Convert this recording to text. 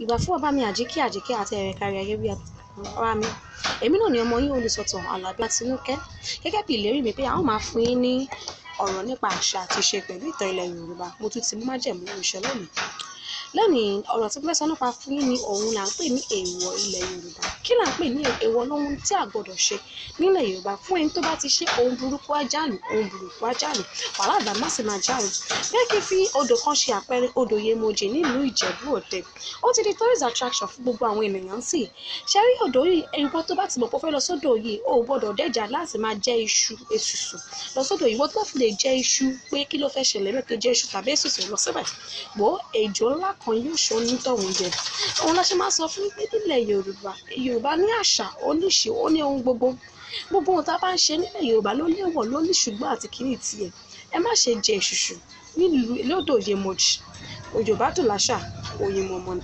Ìbà fún bàbá mi Àjíkẹ́ àti ẹ̀rẹ̀kàrẹ̀ ayé bí ara mi. Èmi náà ni ọmọ yín olùsọ̀tàn Àlàbí Àtinúkẹ́. Gẹ́gẹ́ bí ìlérí mi pé a ó máa fún yín ní ọ̀rọ̀ nípa àṣà àti ìṣe pẹ̀lú ìtàn ilẹ̀ Yorùbá. Mo tún ti mú májẹ̀mú ìṣẹ́ lónìí. Lónìí, ọ̀rọ̀ tí mo fẹ́ sọ nípa fún yín ni òun là ń pè ní èèwọ̀ ilẹ̀ Yorùbá. Kí là ń pè ní èèwọ̀ lóhun tí a gbọdọ̀ ṣe nílẹ̀ Yorùbá? Fún ẹni tó bá ti ṣe ohun burúkú á jálù, ohun burúkú á jálù, wàhálà àgbà má sì máa jálù. Bẹ́ẹ̀ kí fi odò kan ṣe àpẹẹrẹ, odò Yemọja nílùú Ìjẹ̀bú Òde. Ó ti di tourist attraction fún gbogbo àwọn ènìyàn sí. Ṣé rí odò yìí, ẹnìkan tó bá ti mọ̀ pé ó fẹ́ lọ sódò yìí, ó gbọdọ̀ dẹ́jà láti máa jẹ iṣu èsùsù lọ sódò yìí. Wọ́n tó fi lè jẹ iṣu pé kí ló fẹ́ ṣẹlẹ̀ mẹ́kẹ́ jẹ iṣu tàbí èsùsù lọ síbẹ̀. Wò ejò ńlá kan yóò ṣó ní tọ̀hún jẹ. Òun la ṣe máa sọ fún pé nílẹ̀ Yorùbá ní àṣà, ó ní ìṣe, ó ní ohun gbogbo. Gbogbo ohun tá a bá ń ṣe nílẹ̀ Yorùbá ló léwọ̀, ló ní ṣùgbọ́n àti kìíní tiẹ̀. Ẹ má ṣe jẹ èsùsù nílùú lódò Yemọja. Òjò bá dùn láṣà, òye mọ̀mọ́ ni.